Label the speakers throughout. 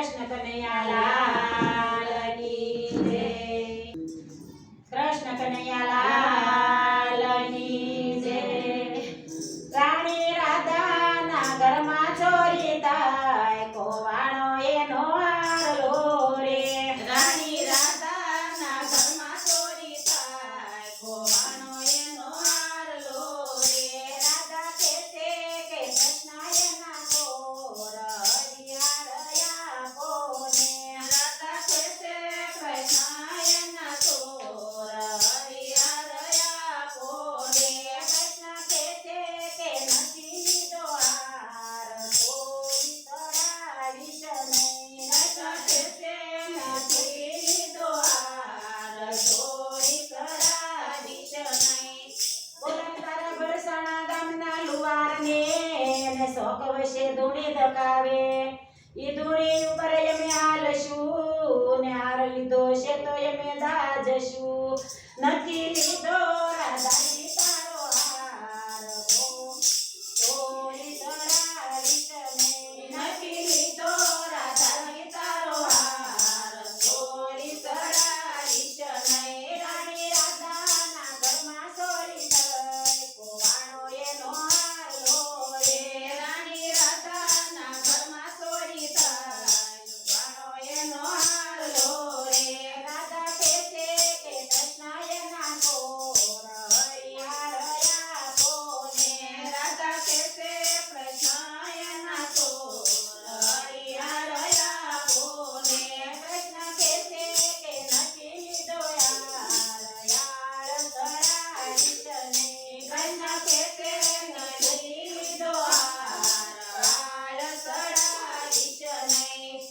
Speaker 1: કૃષ્ણ કનૈયા લાલની જય કૃષ્ણ કનૈયા લાલની જય રાણી રાધાના ઘરમાં ચોરી થાય કોવાણો એનો હારલો રે રાણી રાધાના ઘરમાં ચોરી થાય કોવાણો એનો હારલો રે રાધા કહેશે કે કૃષ્ણ એના કોર હરિહરયા કોને રાધા કહેશે કૃષ્ણ એના કોર હરિહરયા કોને કૃષ્ણ કહેશે કે નથી લીધો હાર તોરી તરાવીશ નહીં કૃષ્ણ કહેશે નથી લીધો હાર તોરી તરાવીશ નહીં બોલા તારા બરસાણા ગામના લુવારને ને શોક વશે ધૂણી ધકાવે ઈ ધૂણી ઉપર અમે હાલશું ને હાર લીધો છે તો અમે દાજશું નથી લીધો રાધાજી તારો હાર તોરી તરાવીશ નહીં નથી લીધો રાધાજી તારો હાર તોરી તરાવીશ નહીં રાણી રાધાના ઘરમાં ચોરી થઈ કોવાણો એનો હારલો રે રાણી રાધાના ઘરમાં ચોરી થઈ કોવાણો એનો હારલો રે રાધા કહેશે કે કૃષ્ણ એના કોર હરિહરયા કોને રાધા કહેશે કૃષ્ણ એના કોર હરિહરયા કોને કૃષ્ણ કહેશે કે નથી લીધો યાર તરાવીશ નહીં કૃષ્ણ કહેશે નથી લીધો હાર તરાવીશ નહીં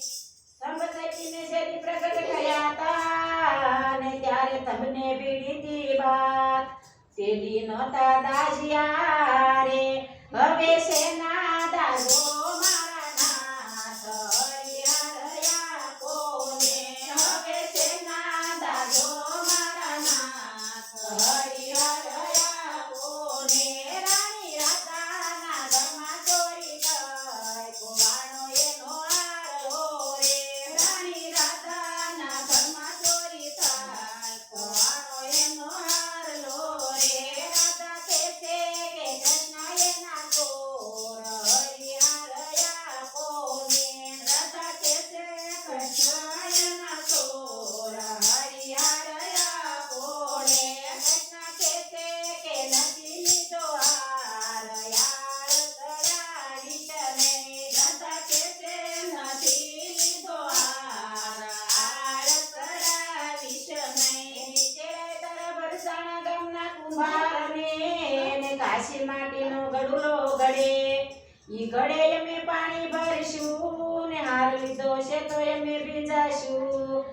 Speaker 1: સંબંધીને જેથી પ્રગટ થયા તા ને ત્યારે તમને પીડીતી વાત તેદી નહોતા દાજ્યા રે હવે સેના દાજો મારા નાથ હરિહરયા કોને હવે સેના દાજો મારા નાથ હરિહરયા કોને રાણી રાધાના ઘરમાં ચોરી થઈ કોવાણો એનો હારલો રે રાણી રાધાના ઘરમાં ચોરી થાય કોવાણો એનો હારલો રે રાધા કહેશે કે કૃષ્ણ એના કોર હરિહરયા કોને રાધા કહેશે કૃષ્ણ એના કોર હરિહરયા કોને કૃષ્ણ કહેશે કે નથી લીધો હાર યાર તરાવીશ નહીં રાધા કહેશે નથી લીધો હાર તરાવીશ નહીં તેરા તારા બરસાણા ગામના કુંભારને ને કાશી માટીનો ગડુલો ગડે ઈ ગડે અમે પાણી ભરશું ને હાર લીધો છે તો અમે ભીંજાશું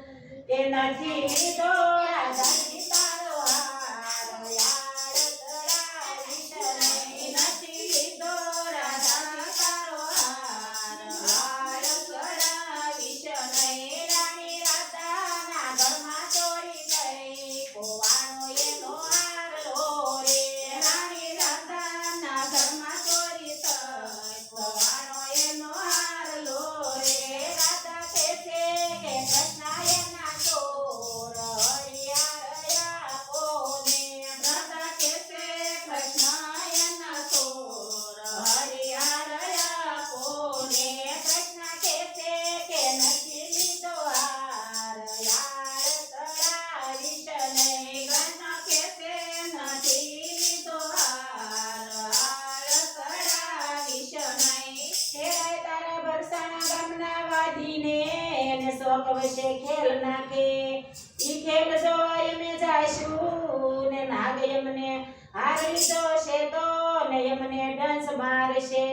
Speaker 1: એ નથી લીધો રાધાજી તારો હાર યાર તરાવીશ નહીં નથી લીધો રાધાજી તારો હાર તરાવીશ નહીં રાણી રાધાના ઘરમાં ચોરી થઈ કોવાણો એનો હારલો રે રાણી રાધાના ઘરમાં ચોરી થઈ કોવાણો એનો હારલો રે રાધા કહેશે કે કૃષ્ણ એના ચોર હરિહરયા કોને રાધા કહેશે કૃષ્ણ એના ચોર હરિહરયા કોને કૃષ્ણ કહેશે કે નથી લીધો હાર યાર તરાવીશ નહીં કૃષ્ણ કહેશે નથી લીધો હાર તરાવીશ નહીં તેરાય તારા બરસાણા ગામના વાદીને ને શોક વશે ખેલ નાખે ઈ ખેલ જોવા અમે જાશું ને નાગ એમને હાર લીધો છે તો ને એમને ડંસ મારશે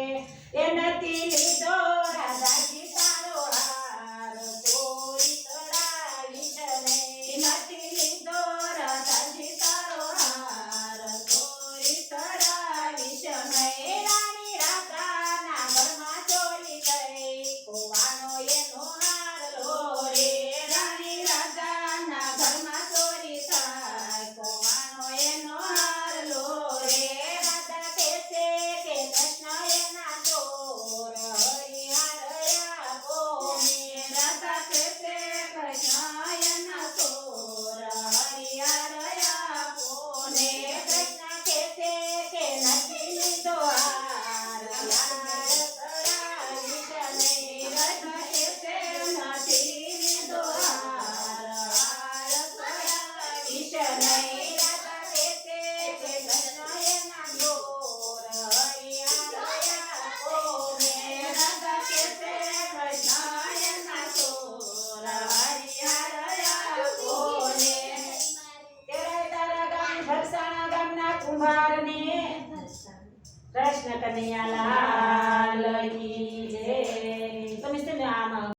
Speaker 1: એ નથી લીધો રાધાજી તારો હાર તોરી તરાવીશ નહીં નથી લીધો રાધાજી તારો હાર તોરી તરાવીશ નહીં રાણી રાધાના ઘરમાં ચોરી થઈ કોવાણો એનો હારલો રે રાણી રાધાના ઘરમાં ચોરી થાય કોવાણો એનો હારલો રે રાધા કહેશે કે કૃષ્ણ એના ચોર હરિહર કુંભારને કૃષ્ણ કનૈયા લાલ કી જય. તમે છે ને આમાં